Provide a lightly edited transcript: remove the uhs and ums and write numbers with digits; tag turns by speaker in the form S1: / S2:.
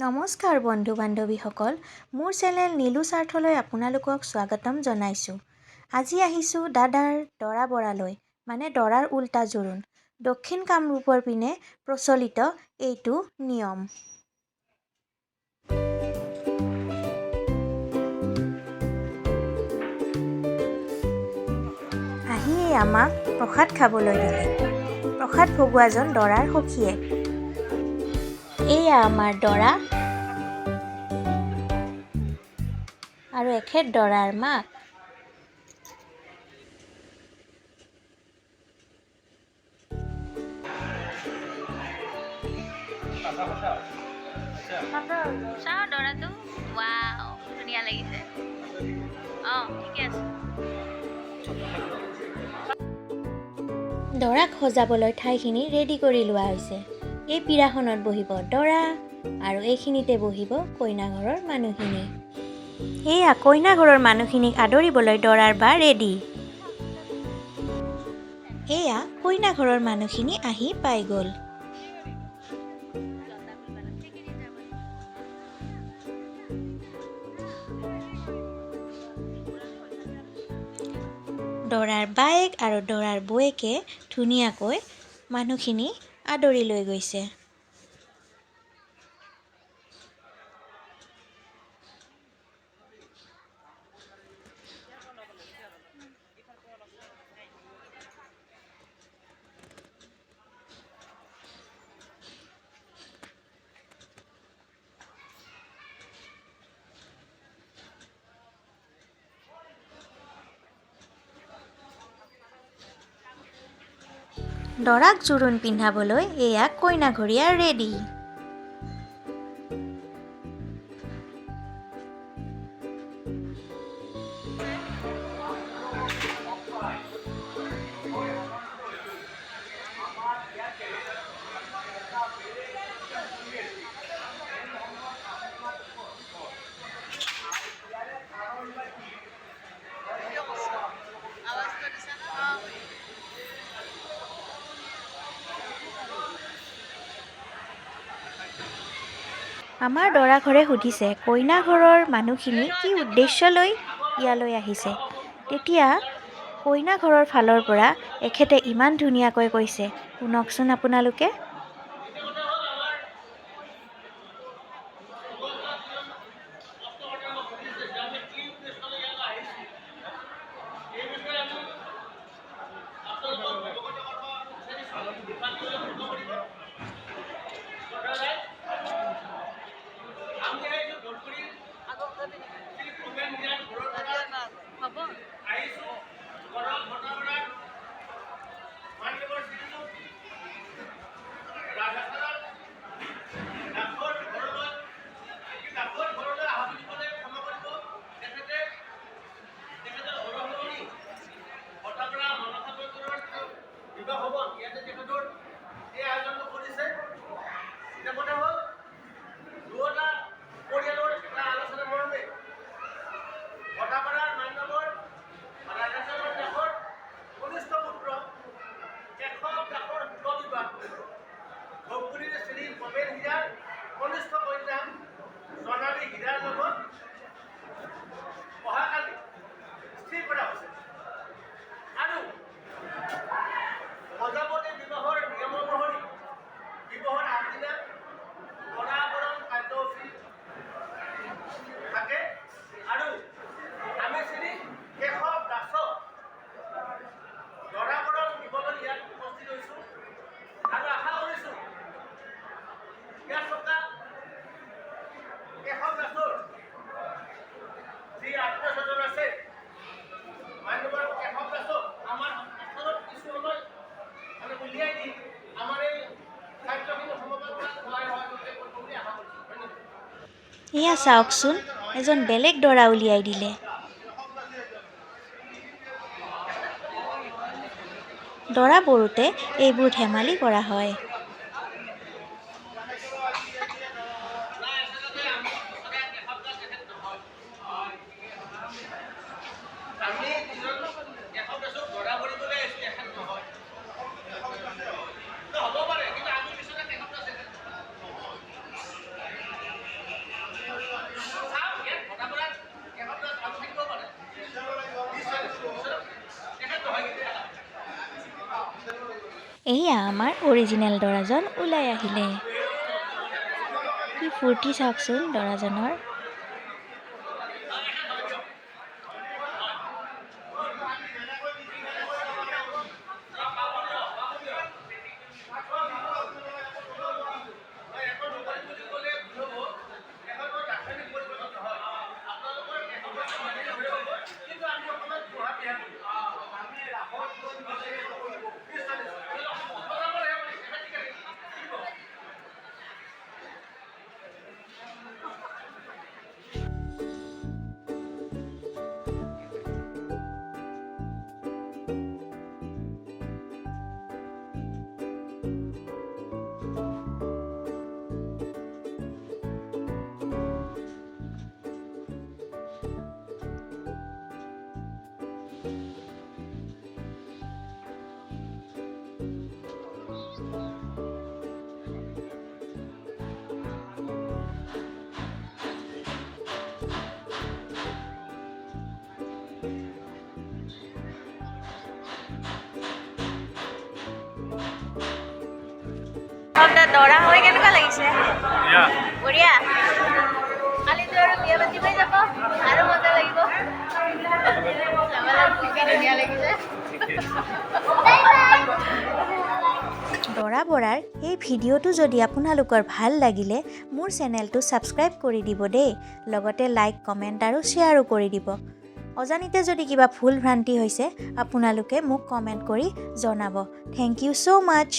S1: নমস্কাৰ বন্ধু বান্ধৱীসকল, মোৰ চেনেল নীলু স্বাৰ্থলৈ আপোনালোকক স্বাগতম জনাইছোঁ। আজি আহিছোঁ দাদাৰ দৰা বৰালৈ, মানে দৰাৰ উল্টা জোৰোণ। দক্ষিণ কামৰূপৰ পিনে প্ৰচলিত এইটো নিয়ম। আহিয়েই আমাক প্ৰসাদ খাবলৈ দিলে। প্ৰসাদ ভগোৱাজন দৰাৰ সখীয়েক। এয়া আমাৰ দৰা আৰু এখেত দৰাৰ মাক।
S2: চাও দৰাটো, ৱাও ধুনীয়া লাগিছে। ঠিকে আছে।
S1: দৰাক সজাবলৈ ঠাইখিনি ৰেডি কৰি লোৱা হৈছে। এই পীৰাখনত বহিব দৰা আৰু এইখিনিতে বহিব কইনা ঘৰৰ মানুহখিনি। এয়া কইনা ঘৰৰ মানুহখিনিক আদৰিবলৈ দৰাৰ বা ৰেডি। এয়া কইনা ঘৰৰ মানুহখিনি আহি পাই গ'ল। দৰাৰ বায়েক আৰু দৰাৰ বৌয়েকে ধুনীয়াকৈ মানুহখিনি আদৰি লৈ গৈছে। দৰাক জোৰোণ পিন্ধাবলৈ এয়া কইনাঘৰীয়া ৰেডি। আমাৰ দৰা ঘৰে সুধিছে কইনা ঘৰৰ মানুহখিনি কি উদ্দেশ্য লৈ ইয়ালৈ আহিছে। তেতিয়া কইনা ঘৰৰ ফালৰ পৰা এখেতে ইমান ধুনীয়াকৈ কৈছে, শুনকচোন আপোনালোকে। এয়া চাওকচোন, এজন বেলেগ দৰা উলিয়াই দিলে। দৰা বৰোতে এইবোৰ ধেমালি কৰা হয়। এয়া আমাৰ অৰিজিনেল দৰাজন ওলাই আহিলে। কি ফূৰ্তি চাওকচোন দৰাজনৰ। দৰা হৈ কেনেকুৱা লাগিছে? বঢ়িয়া। কালিতো আৰু বিয়া পাতি হৈ যাব আৰু মজা লাগিব। ধুনীয়া লাগিছে। দৰা বৰাৰ এই ভিডিঅ'টো যদি আপোনালোকৰ ভাল লাগিলে মোৰ চেনেলটো ছাবস্ক্ৰাইব কৰি দিব দেই। লগতে লাইক, কমেণ্ট আৰু শ্বেয়াৰো কৰি দিব। অজানিতে যদি কিবা ভুল ভ্ৰান্তি হৈছে আপোনালোকে মোক কমেণ্ট কৰি জনাব। Thank you so' much.